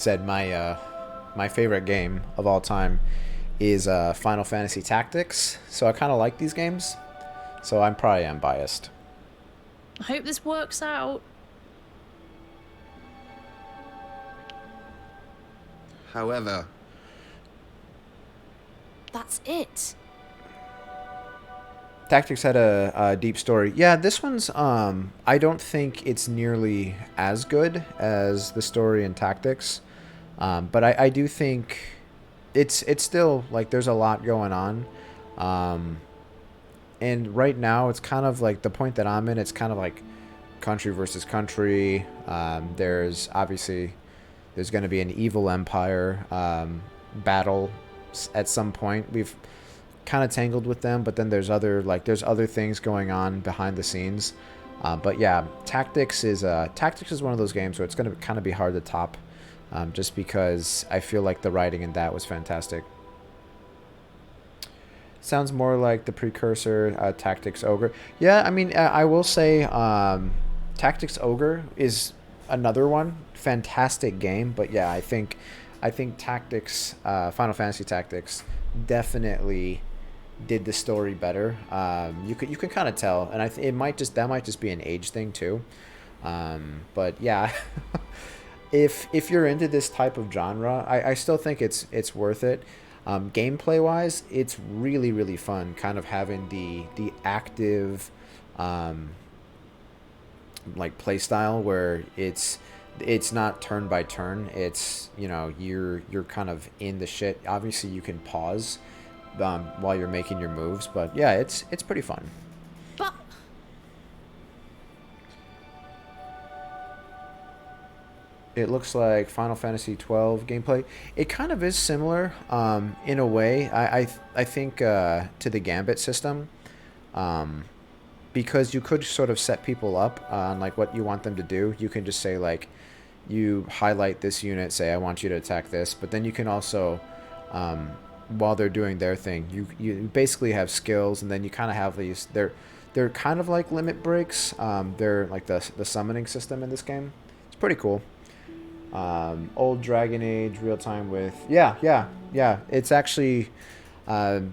said my favorite game of all time is Final Fantasy Tactics. So I kind of like these games. So I'm probably unbiased. I hope this works out. However, That's it. Tactics had a deep story. Yeah, this one's I don't think it's nearly as good as the story in Tactics. But I do think it's still like there's a lot going on. Um, and right now it's kind of like the point that I'm in, it's kind of like country versus country. There's obviously there's going to be an evil empire battle at some point. We've kind of tangled with them, but then there's other things going on behind the scenes. But yeah, Tactics is one of those games where it's going to kind of be hard to top, just because I feel like the writing in that was fantastic. Sounds more like the precursor, Tactics Ogre. Yeah, I mean, I will say, Tactics Ogre is another one. Fantastic game, but yeah, I think Tactics, Final Fantasy Tactics, definitely did the story better. You can kind of tell, and it might just that might just be an age thing too. But yeah, if you're into this type of genre, I still think it's worth it. Gameplay wise, it's really fun. Kind of having the active, um, like play style where it's not turn by turn. It's you're kind of in the shit. Obviously, you can pause while you're making your moves, but yeah, it's pretty fun. But It looks like Final Fantasy 12 gameplay. It kind of is similar, in a way. I think, to the Gambit system, um, because you could sort of set people up on like what you want them to do. You can just say like, you highlight this unit, say I want you to attack this, but then you can also, um, while they're doing their thing, you basically have skills, and then you kind of have these. They're kind of like limit breaks. They're like the summoning system in this game. It's pretty cool. Old Dragon Age real time with yeah. It's actually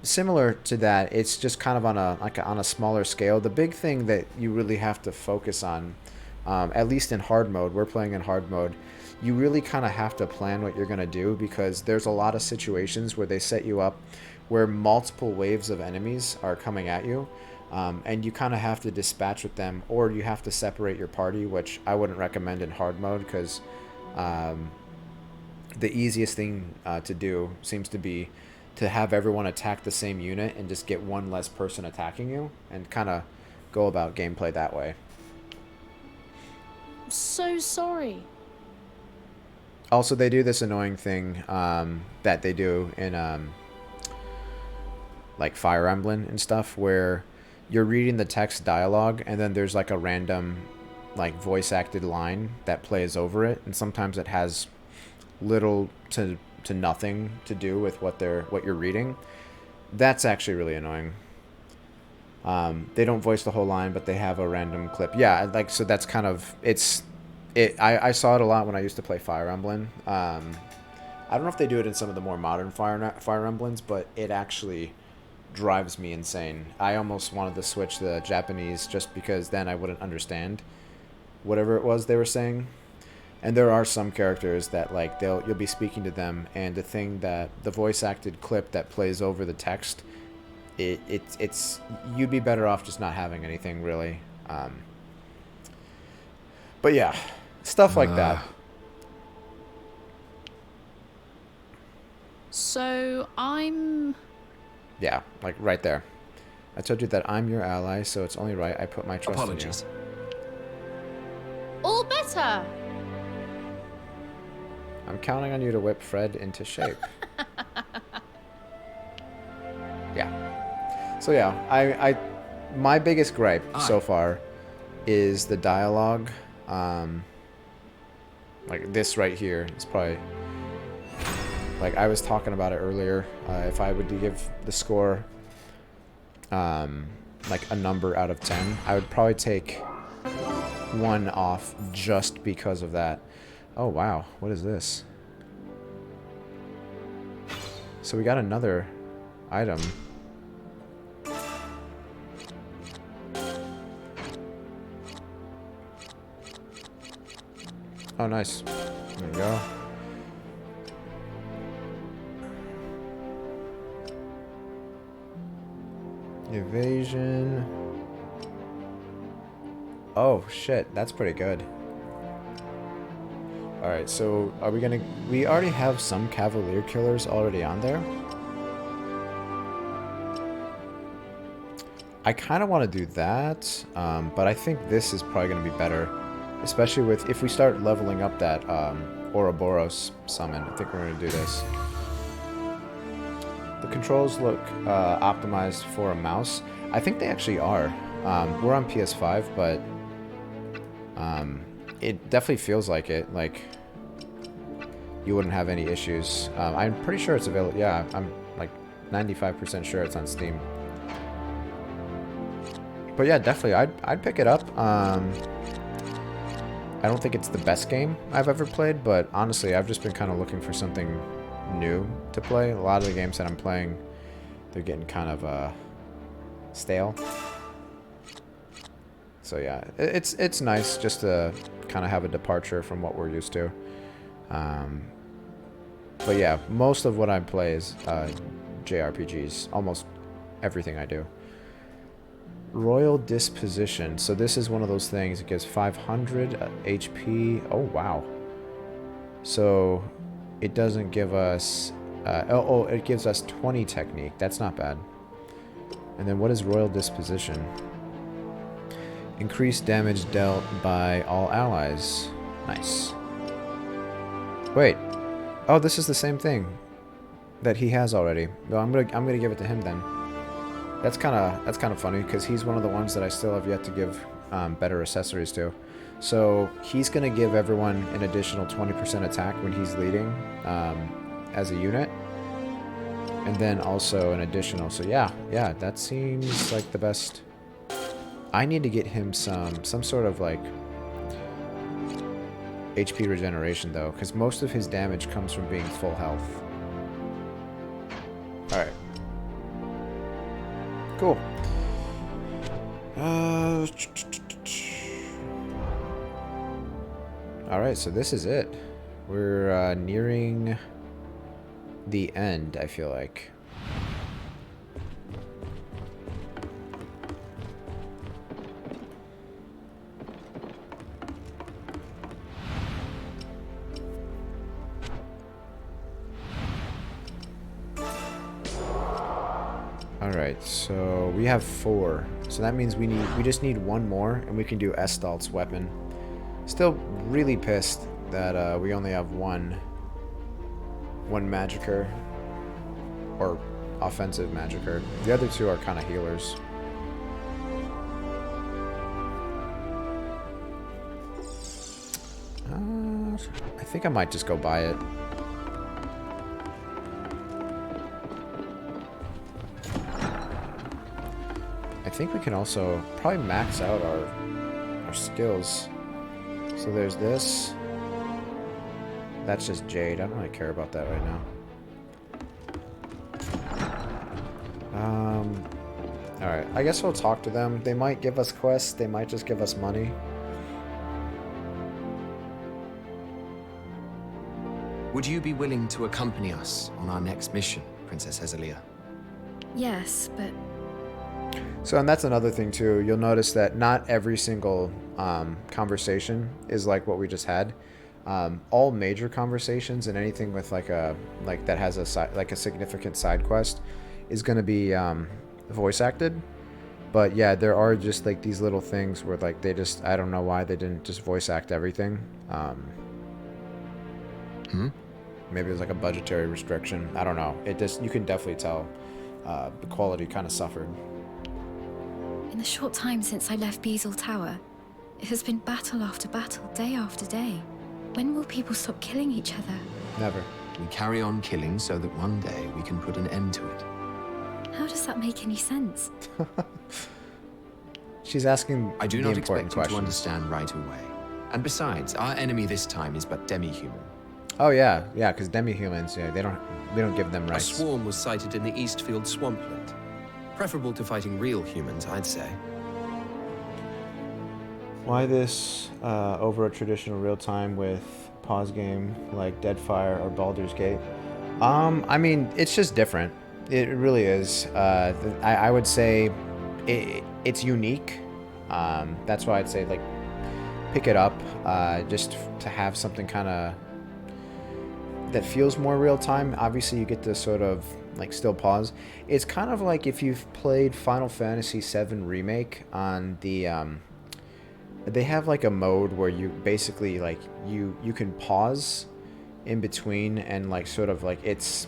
similar to that. It's just kind of on a smaller scale. The big thing that you really have to focus on, at least in hard mode, we're playing in hard mode. You really kind of have to plan what you're gonna do, because there's a lot of situations where they set you up where multiple waves of enemies are coming at you. And you kind of have to dispatch with them, or you have to separate your party, which I wouldn't recommend in hard mode, because um, the easiest thing to do seems to be to have everyone attack the same unit and just get one less person attacking you, and kind of go about gameplay that way. I'm so sorry. Also, they do this annoying thing, that they do in, like Fire Emblem and stuff, where you're reading the text dialogue, and then there's like a random like voice acted line that plays over it, and sometimes it has little to nothing to do with what you're reading. That's actually really annoying. They don't voice the whole line, but they have a random clip. Yeah, like, so that's kind of I saw it a lot when I used to play Fire Emblem. I don't know if they do it in some of the more modern Fire Emblems, but it actually drives me insane. I almost wanted to switch the Japanese, just because then I wouldn't understand whatever it was they were saying. And there are some characters that like you'll be speaking to them, and the voice acted clip that plays over the text, it's you'd be better off just not having anything really. But yeah, stuff like that. So I'm. Yeah, like right there. I told you that I'm your ally, so it's only right I put my trust apologies. in you. All better. I'm counting on you to whip Fred into shape. Yeah. So yeah, I my biggest gripe so far is the dialogue. Like this right here is probably, like I was talking about it earlier. If I would give the score, like a number out of 10, I would probably take one off just because of that. Oh wow, what is this? So we got another item. Oh, nice. There we go. Evasion. Oh, shit. That's pretty good. Alright, so are we gonna... We already have some Cavalier Killers already on there. I kind of want to do that, but I think this is probably going to be better. Especially with... If we start leveling up that Ouroboros summon, I think we're going to do this. The controls look optimized for a mouse. I think they actually are. We're on PS5, but it definitely feels like it. Like, you wouldn't have any issues. I'm pretty sure it's available. Yeah, I'm like 95% sure it's on Steam. But yeah, definitely, I'd pick it up. I don't think it's the best game I've ever played, but honestly, I've just been kind of looking for something new to play. A lot of the games that I'm playing, they're getting kind of stale. So yeah, it's nice just to kind of have a departure from what we're used to. But yeah, most of what I play is JRPGs. Almost everything I do. Royal Disposition. So this is one of those things. It gives 500 HP. Oh, wow. So it doesn't give us... it gives us 20 technique. That's not bad. And then what is Royal Disposition? Increased damage dealt by all allies. Nice. Wait. Oh, this is the same thing that he has already. Well, I'm gonna give it to him then. That's kind of funny because he's one of the ones that I still have yet to give better accessories to. So he's gonna give everyone an additional 20% attack when he's leading as a unit, and then also an additional. So yeah, that seems like the best. I need to get him some sort of like HP regeneration though, because most of his damage comes from being full health. All right. Cool. Alright, so this is it. We're nearing the end, I feel like. Alright, so we have 4. So that means we just need 1 more and we can do Estald's weapon. Still really pissed that we only have one Magicker. Or offensive Magicker. The other 2 are kind of healers. I think I might just go buy it. I think we can also probably max out our skills. So there's this. That's just Jade. I don't really care about that right now. Alright, I guess we'll talk to them. They might give us quests. They might just give us money. Would you be willing to accompany us on our next mission, Princess Hezelia? Yes, but... So, and that's another thing too. You'll notice that not every single conversation is like what we just had. All major conversations and anything with like that has a significant side quest is going to be voice acted. But yeah, there are just like these little things where like they just, I don't know why they didn't just voice act everything. Maybe it's like a budgetary restriction. I don't know. It just, you can definitely tell the quality kind of suffered. In the short time since I left Beazle Tower, it has been battle after battle, day after day. When will people stop killing each other? Never. We carry on killing so that one day we can put an end to it. How does that make any sense? She's asking I do the not important expect you to questions. understand right away. And besides, our enemy this time is but demi-human. Oh yeah, yeah, because demi-humans, yeah, we don't give them A rights. swarm was sighted in the Eastfield swampland. Preferable to fighting real humans, I'd say. Why this over a traditional real-time with pause game like Deadfire or Baldur's Gate? I mean, it's just different. It really is. I would say it's unique. That's why I'd say like pick it up just to have something kind of that feels more real time. Obviously, you get to sort of like still pause. It's kind of like if you've played Final Fantasy VII Remake on the. They have like a mode where you basically like you can pause in between and like sort of like it's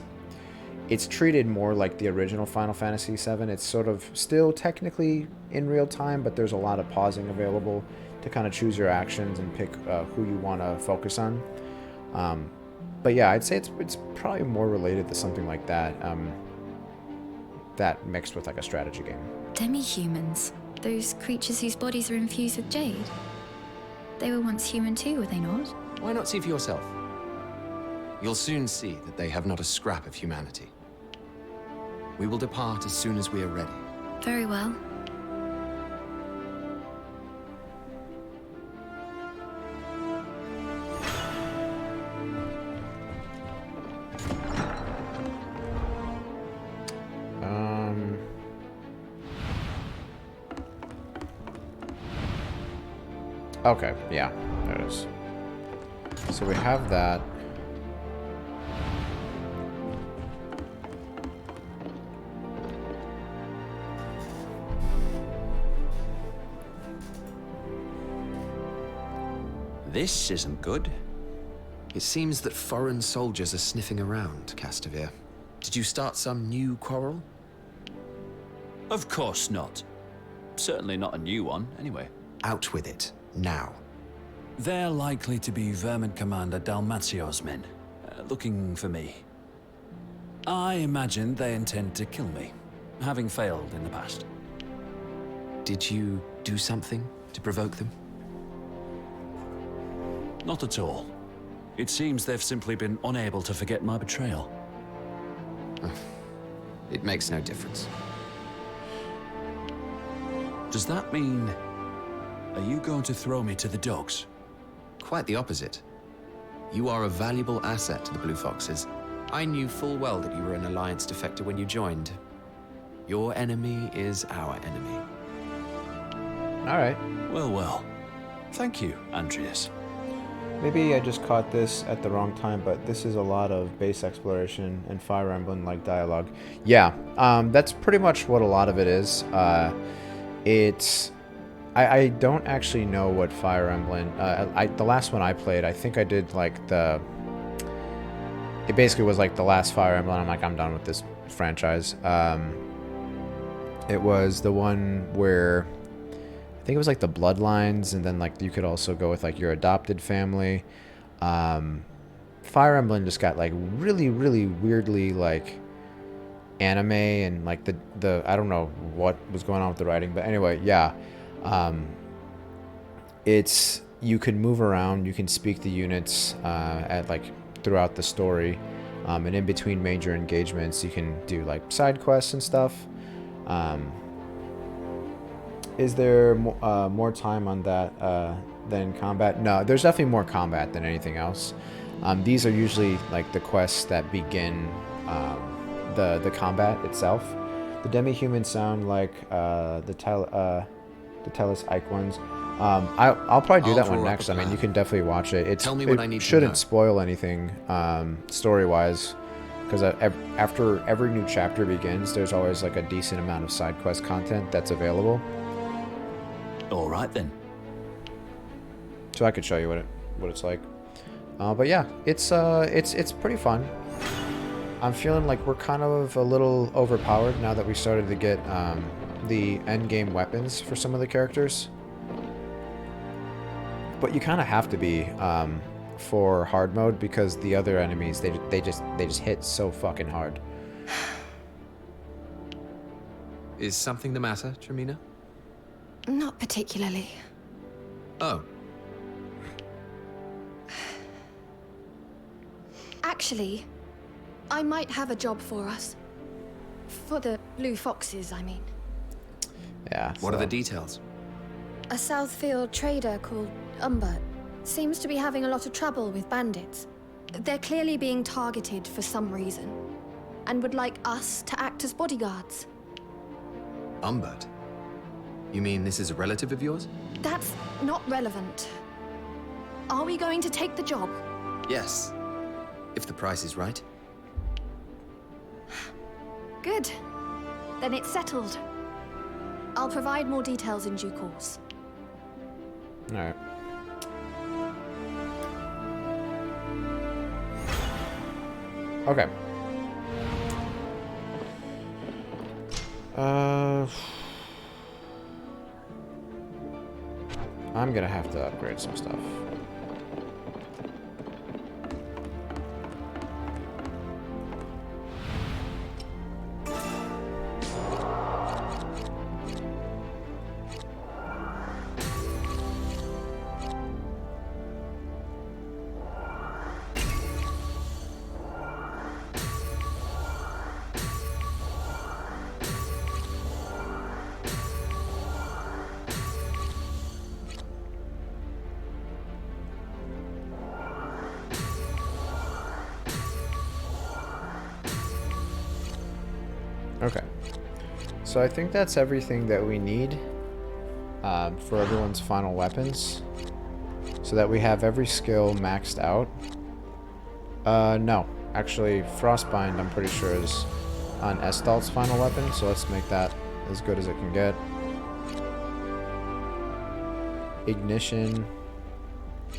treated more like the original Final Fantasy VII. It's sort of still technically in real time, but there's a lot of pausing available to kind of choose your actions and pick who you want to focus on. But yeah, I'd say it's probably more related to something like that. That mixed with like a strategy game. Demi-humans. Those creatures whose bodies are infused with jade. They were once human too, were they not? Why not see for yourself? You'll soon see that they have not a scrap of humanity. We will depart as soon as we are ready. Very well. Okay, yeah, there it is. So we have that. This isn't good. It seems that foreign soldiers are sniffing around, Castovir. Did you start some new quarrel? Of course not. Certainly not a new one, anyway. Out with it, now. They're likely to be Vermin Commander Dalmatio's men, looking for me. I imagine they intend to kill me, having failed in the past. Did you do something to provoke them? Not at all. It seems they've simply been unable to forget my betrayal. It makes no difference. Does that mean... Are you going to throw me to the dogs? Quite the opposite. You are a valuable asset to the Blue Foxes. I knew full well that you were an Alliance defector when you joined. Your enemy is our enemy. Alright. Well, well. Thank you, Andreas. Maybe I just caught this at the wrong time, but this is a lot of base exploration and Fire Emblem-like dialogue. Yeah, that's pretty much what a lot of it is. I don't actually know what Fire Emblem... the last one I played, I think I did like the... It basically was like the last Fire Emblem. I'm like, I'm done with this franchise. It was the one where... I think it was like the Bloodlines, and then like you could also go with like your adopted family. Fire Emblem just got like really, really weirdly like anime, and like the I don't know what was going on with the writing, but anyway, yeah. It's you can move around, you can speak the units at like throughout the story, and in between major engagements, you can do like side quests and stuff. Is there more time on that than combat? No, there's definitely more combat than anything else. These are usually like the quests that begin the combat itself. The demi-humans sound like the Tellus Ike ones. I'll probably do I'll that one draw up next. a I mean, you plan. can definitely watch it. Tell me what I need It to shouldn't know. spoil anything story-wise, because after every new chapter begins, there's always like a decent amount of side quest content that's available. All right, then. So I could show you what it's like. But yeah, it's pretty fun. I'm feeling like we're kind of a little overpowered now that we started to get the end game weapons for some of the characters. But you kind of have to be for hard mode, because the other enemies they just hit so fucking hard. Is something the matter, Tramina? Not particularly. Oh, Actually, I might have a job for us. For the Blue Foxes, I mean. Yeah. What are so- the details? A Southfield trader called Umbert seems to be having a lot of trouble with bandits. They're clearly being targeted for some reason, and would like us to act as bodyguards. Umbert? You mean this is a relative of yours? That's not relevant. Are we going to take the job? Yes. If the price is right. Good. Then it's settled. I'll provide more details in due course. All right. Okay. I'm gonna have to upgrade some stuff. Okay. So I think that's everything that we need for everyone's final weapons. So that we have every skill maxed out. No. Actually, Frostbind, I'm pretty sure, is on Estald's final weapon. So let's make that as good as it can get. Ignition.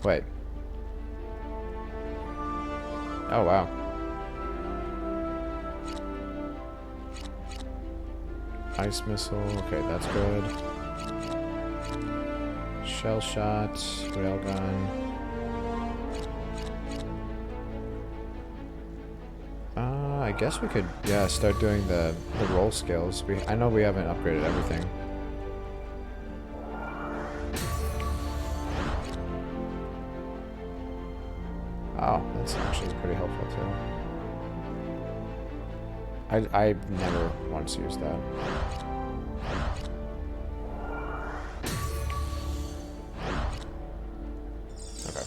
Wait. Oh, wow. Ice missile, okay, that's good. Shell shot, railgun. I guess we could, yeah, start doing the roll skills. I know we haven't upgraded everything. Oh, that's actually pretty helpful too. I never once used that. Okay.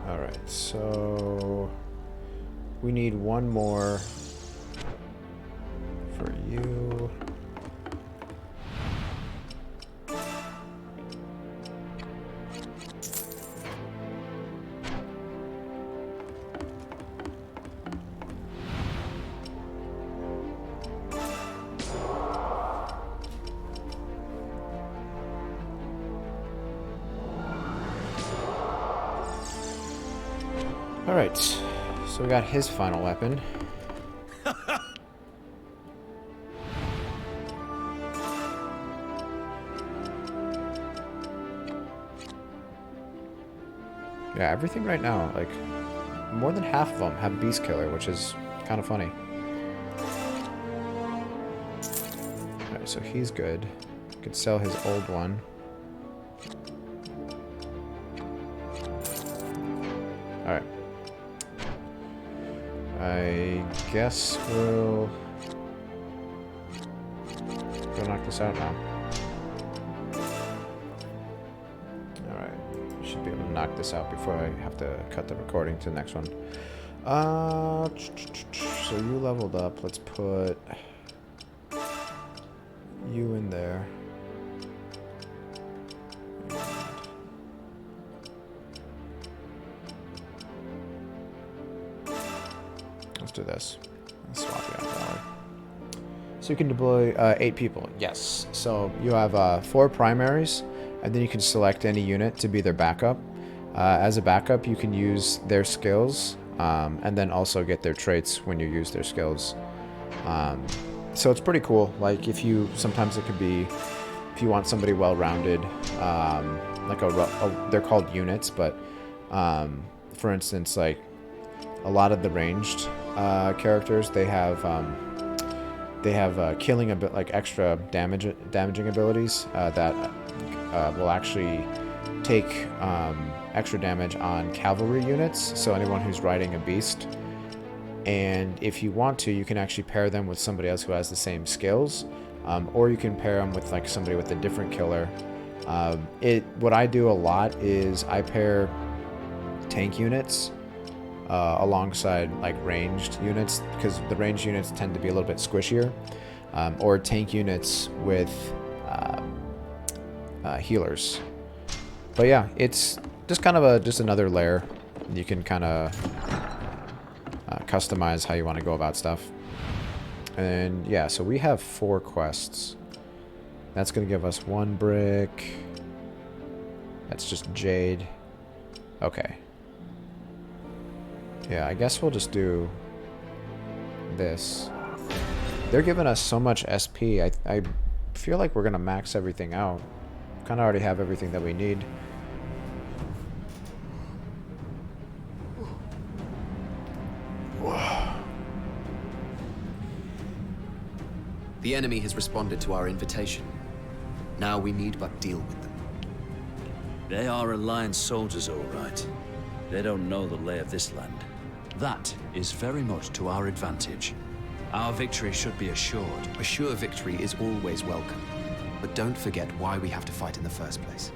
Alright, so we need one more for you. Alright, so we got his final weapon. Yeah, everything right now, like, more than half of them have Beast Killer, which is kind of funny. Alright, so he's good. Could sell his old one. Alright. I guess we'll go knock this out now. Alright. Should be able to knock this out before I have to cut the recording to the next one. So you leveled up. Let's put you in there. Let's do this. Let's swap you out that way. So you can deploy 8 people. Yes. So you have 4 primaries, and then you can select any unit to be their backup. As a backup, you can use their skills, and then also get their traits when you use their skills. So it's pretty cool. Like sometimes it could be, if you want somebody well-rounded, like they're called units, but for instance, like a lot of the ranged characters, they have killing a bit, like extra damaging abilities that will actually take extra damage on cavalry units, so anyone who's riding a beast. And if you want to, you can actually pair them with somebody else who has the same skills, or you can pair them with like somebody with a different killer. What I do a lot is I pair tank units alongside like ranged units, because the ranged units tend to be a little bit squishier, or tank units with healers. But yeah, it's just kind of just another layer. You can kind of customize how you want to go about stuff. And yeah, so we have 4 quests. That's going to give us 1 brick. That's just jade. Okay. Yeah, I guess we'll just do this. They're giving us so much SP. I feel like we're going to max everything out. Kind of already have everything that we need. The enemy has responded to our invitation. Now we need but deal with them. They are Alliance soldiers, all right. They don't know the lay of this land. That is very much to our advantage. Our victory should be assured. A sure victory is always welcome. But don't forget why we have to fight in the first place.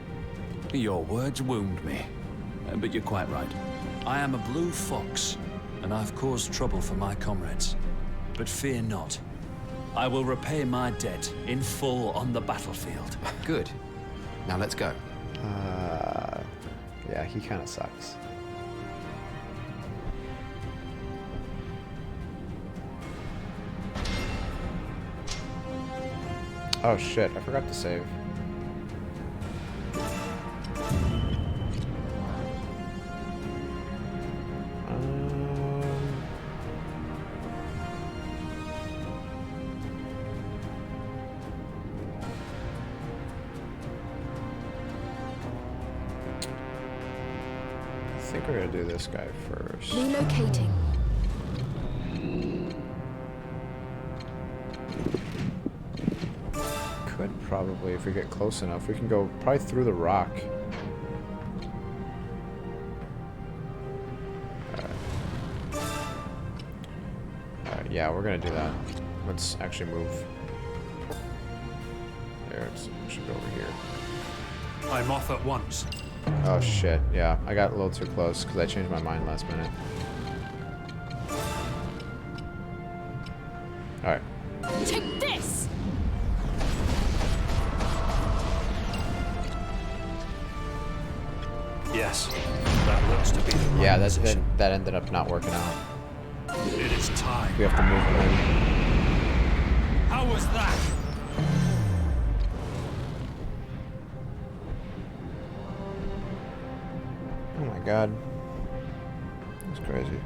Your words wound me. But you're quite right. I am a blue fox, and I've caused trouble for my comrades. But fear not. I will repay my debt in full on the battlefield. Good. Now let's go. Yeah, he kind of sucks. Oh shit, I forgot to save. I think we're gonna do this guy first. Relocating. Could probably, if we get close enough, we can go probably through the rock. Yeah, we're gonna do that. Let's actually move. There, it should go over here. I'm off at once. Oh shit, yeah. I got a little too close because I changed my mind last minute. Alright. Take this! Yes, that looks to be the right Yeah, position. that ended up not working out. It is time. We have to move him in. How was that? Oh my god. That's crazy.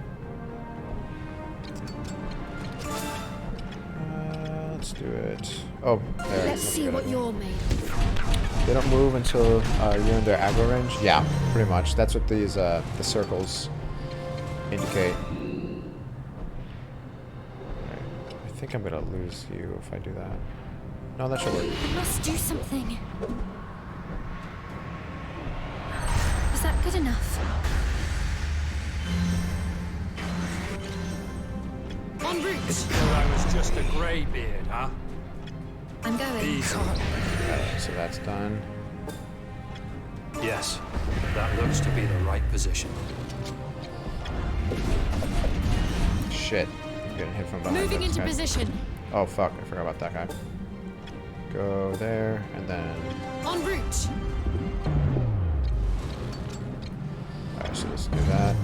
Let's do it. Oh, there. Let's see what you're made of. They don't move until you're in their aggro range? Yeah, pretty much. That's what these the circles indicate. Right. I think I'm gonna lose you if I do that. No, that should work. I must do something. Is that good enough? En route! Thought I was just a greybeard, huh? I'm going. Easy. Alright, so that's done. Yes, that looks to be the right position. Shit. I'm getting hit from behind. Moving by this into guy. position. Oh fuck, I forgot about that guy. Go there, and then... En route! Alright, so let's do that.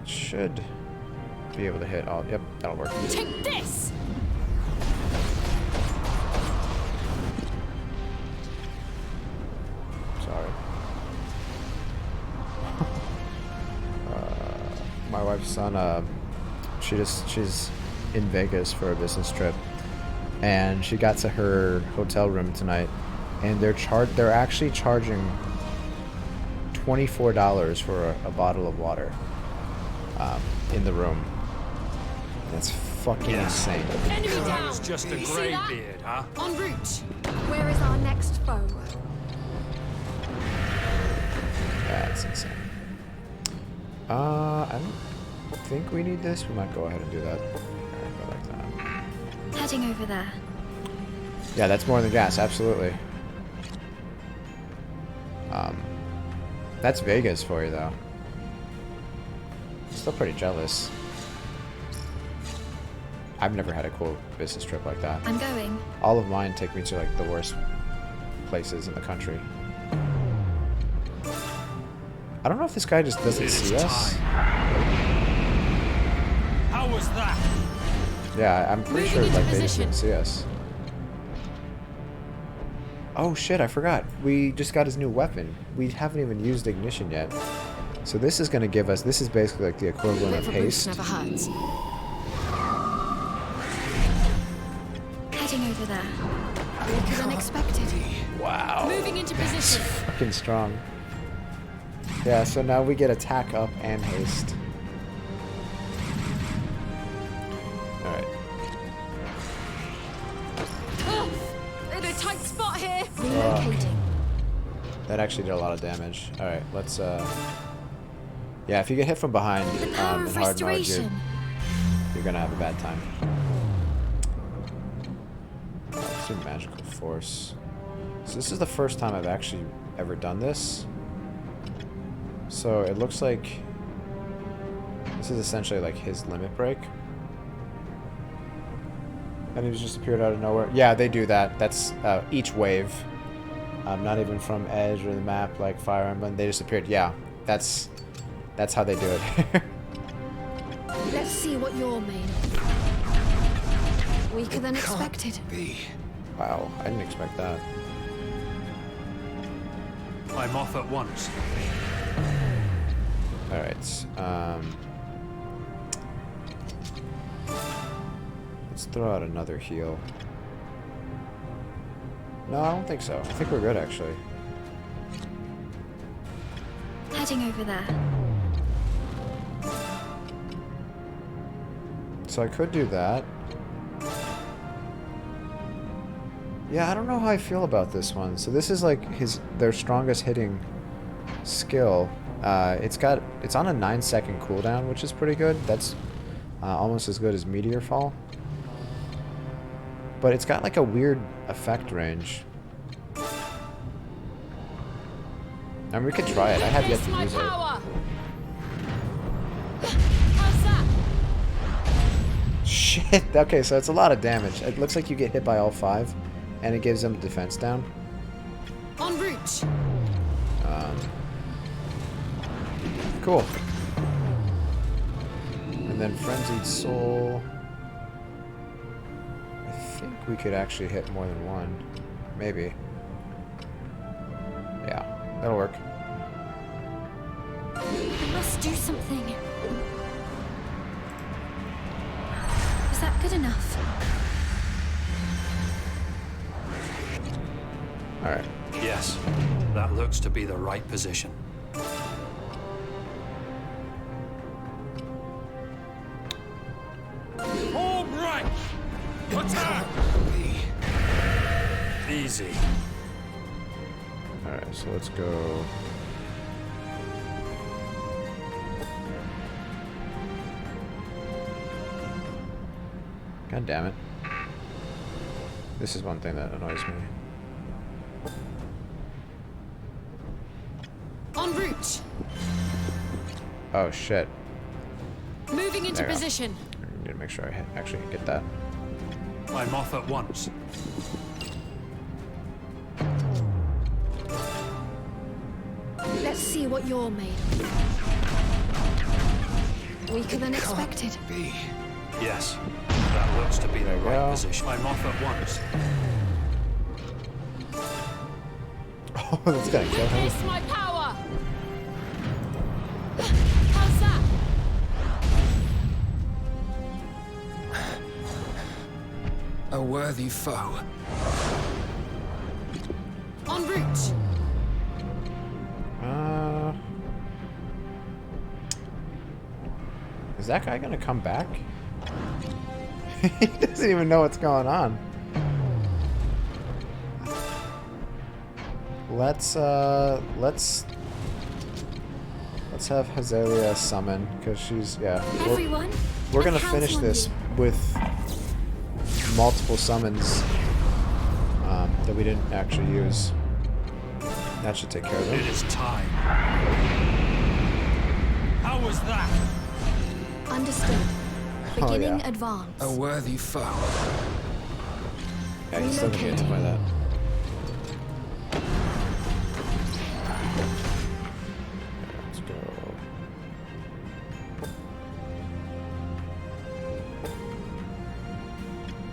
It should be able to hit all... Yep, that'll work. Take this! Sorry. My wife's son, she's in Vegas for a business trip, and she got to her hotel room tonight, and they're actually charging $24 for a bottle of water in the room. That's fucking insane. Enemy I down. was just a See grey that? beard, huh? En route. Where is our next foe? That's insane. I don't think we need this. We might go ahead and do that. Alright, go like that. Heading over there. Yeah, that's more than gas, absolutely. That's Vegas for you, though. Still pretty jealous. I've never had a cool business trip like that. I'm going. All of mine take me to like the worst places in the country. I don't know if this guy just doesn't It is see us. time. How was that? Yeah, I'm pretty Moving sure into like they just position. didn't see us. Oh shit, I forgot. We just got his new weapon. We haven't even used ignition yet. So this is going to give us, this is basically like the equivalent of Little boost haste. never hurts. Heading over there. Weaker than expected. Wow. Moving into position. Fucking strong. Yeah, so now we get attack up and haste. Alright. Ugh, in a tight spot here. Relocating. That actually did a lot of damage. Alright, let's yeah, if you get hit from behind The power in of hard mode, restoration. you're gonna have a bad time. Let's do magical force. So this is the first time I've actually ever done this. So it looks like this is essentially like his limit break. And he just appeared out of nowhere. Yeah, they do that. That's each wave. Not even from Edge or the map like Fire Emblem. They just appeared. Yeah, that's how they do it. Let's see what you're made of. Weaker than expected. Wow, I didn't expect that. I'm off at once. Alright, let's throw out another heal. No, I don't think so. I think we're good, actually. Heading over there. So I could do that. Yeah, I don't know how I feel about this one. So this is like their strongest hitting skill. It's on a 9-second cooldown, which is pretty good. That's almost as good as Meteor Fall. But it's got like a weird effect range. I mean, we could try it. I have yet Taste to my use it. power. How's that? Shit. Okay, so it's a lot of damage. It looks like you get hit by all 5, and it gives them defense down. En route. Cool. And then Frenzied Soul. I think we could actually hit more than one. Maybe. Yeah, that'll work. I must do something. Was that good enough? Alright. Yes, that looks to be the right position. Home right! Attack! Easy. Alright, so let's go. God damn it. This is one thing that annoys me. En route. Oh shit. Moving into There we go. position. I need to make sure I actually get that. I'm off at once. Let's see what you're made of. Weaker than expected. Yes, that looks to be the There we right go. position. I'm off at once. Oh, that's gonna kill him. Taste my power. How's that? A worthy foe. En route. Is that guy gonna come back? He doesn't even know what's going on. Let's have Hazelia summon because she's Everyone, we're gonna I count finish on this you. with multiple summons that we didn't actually use. That should take care of It it. is time. How was that? Understood. Oh, Beginning yeah. advance. A worthy foe. Yeah, he's still gonna get hit by that. Let's go.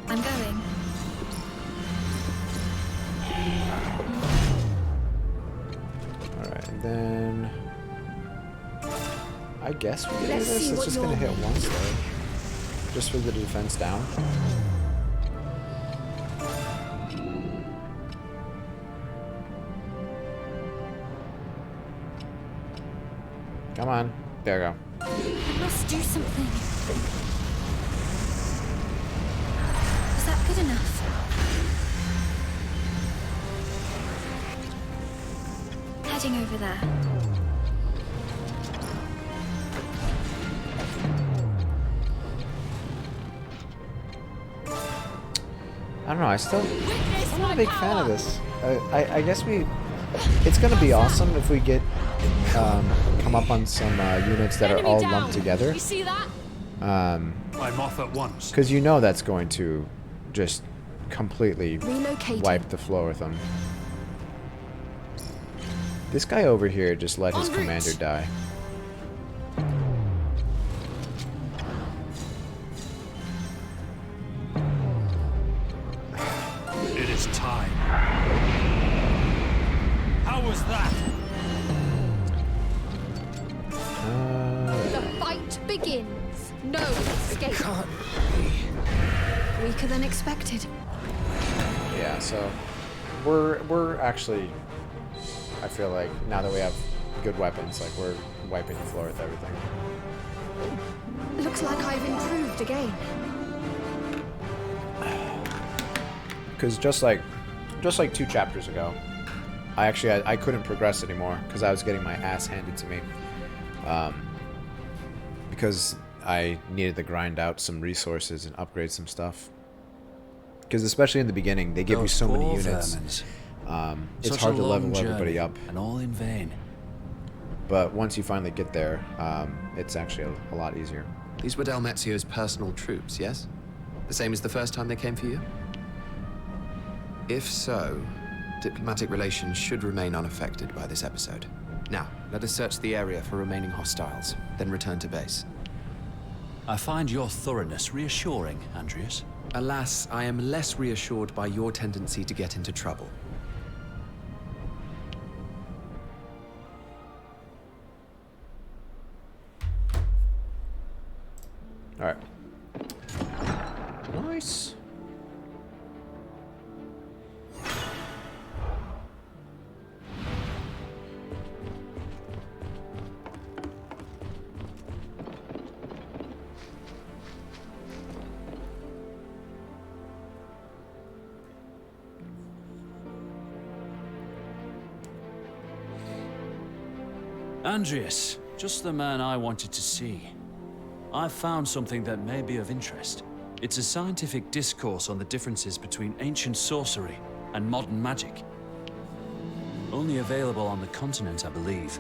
I'm going. Alright, and then I guess we can do Let's this. see It's what just gonna you're- hit once though. Just for the defense down. Come on. There we go. I must do something. Is that good enough? Heading over there. I don't know, Witness I'm my not a big power. fan of this. I guess it's gonna be awesome if we get come up on some units that are Enemy all down. lumped together. You see that? I'm off at once. Because you know that's going to just completely Relocating. wipe the floor with them. This guy over here just let his En route. commander die. It is time. How was that? The fight begins. No escape. Weaker than expected. Yeah, so we're actually, I feel like now that we have good weapons, like we're wiping the floor with everything. Looks like I've improved again. Because just like 2 chapters ago, I couldn't progress anymore because I was getting my ass handed to me. Because I needed to grind out some resources and upgrade some stuff. Because especially in the beginning, they give you Those so many poor units. vermins. It's Such hard a to level long everybody journey, up. and all in vain. But once you finally get there, it's actually a lot easier. These were Delmezio's personal troops, yes? The same as the first time they came for you? If so, diplomatic relations should remain unaffected by this episode. Now, let us search the area for remaining hostiles, then return to base. I find your thoroughness reassuring, Andreas. Alas, I am less reassured by your tendency to get into trouble. All right. Nice. Andreas, just the man I wanted to see. I've found something that may be of interest. It's a scientific discourse on the differences between ancient sorcery and modern magic. Only available on the continent, I believe.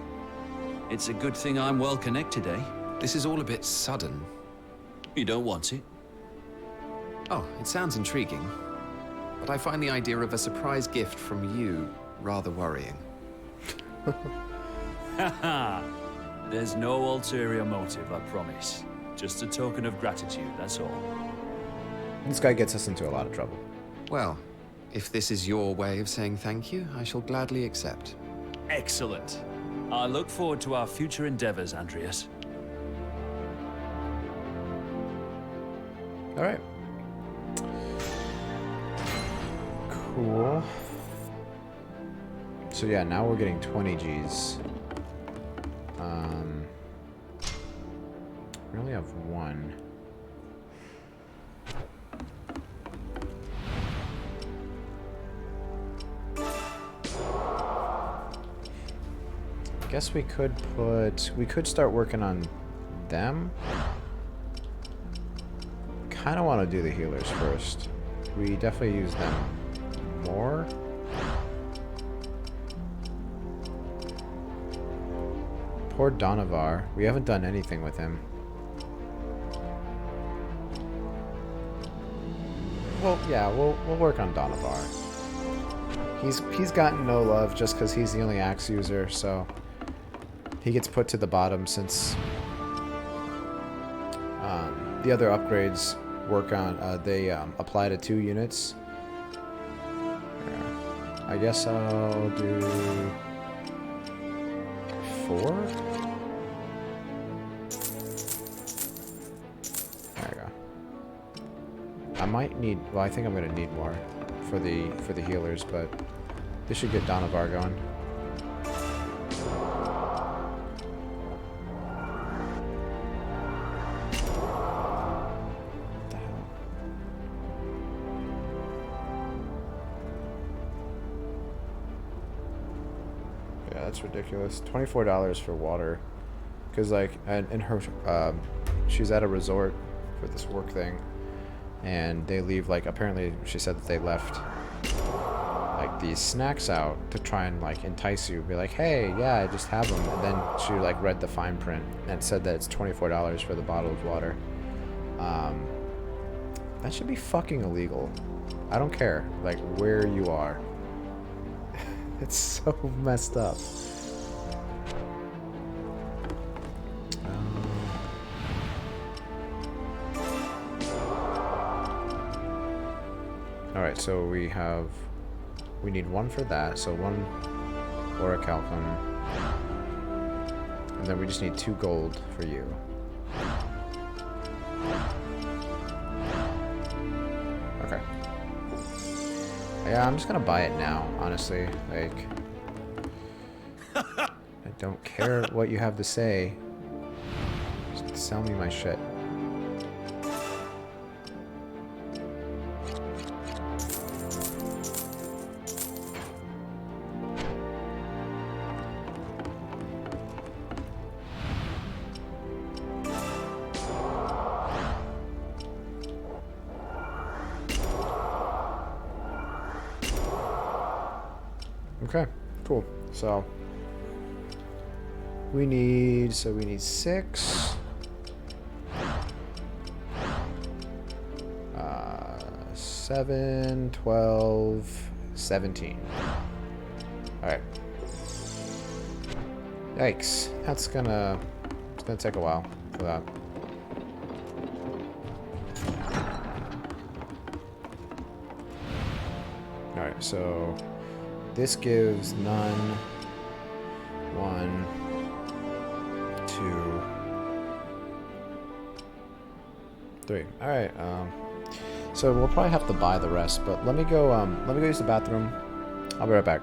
It's a good thing I'm well connected, eh? This is all a bit sudden. You don't want it? Oh, it sounds intriguing. But I find the idea of a surprise gift from you rather worrying. Haha! There's no ulterior motive, I promise. Just a token of gratitude, that's all. This guy gets us into a lot of trouble. Well, if this is your way of saying thank you, I shall gladly accept. Excellent. I look forward to our future endeavors, Andreas. All right. Cool. So yeah, now we're getting 20 Gs. We only have one. Guess we could start working on them. Kind of want to do the healers first. We definitely use them more. Poor Donovar. We haven't done anything with him. Well, yeah, we'll work on Donovar. He's gotten no love just because he's the only axe user, so he gets put to the bottom since the other upgrades work on they apply to 2 units. I guess I'll do 4. There we go. I might need. Well, I think I'm gonna need more for the healers, but this should get Donovar going. What the hell? Yeah, that's ridiculous. $24 for water, because like, in her, she's at a resort for this work thing. And they leave, like, apparently she said that they left like these snacks out to try and like entice you, be like, hey, yeah, I just have them. And then she like read the fine print and said that it's $24 for the bottle of water. That should be fucking illegal. I don't care like where you are. It's so messed up. Alright, so we need 1 for that, so 1 orichalcum, and then we just need 2 gold for you. Okay. Yeah, I'm just gonna buy it now, honestly. Like, I don't care what you have to say. Just sell me my shit. Okay, cool. So we need 6. 7, 12, 17. Alright. Yikes. It's gonna take a while for that. Alright, so this gives none, 1, 2, 3. All right. So we'll probably have to buy the rest, but let me go use the bathroom. I'll be right back.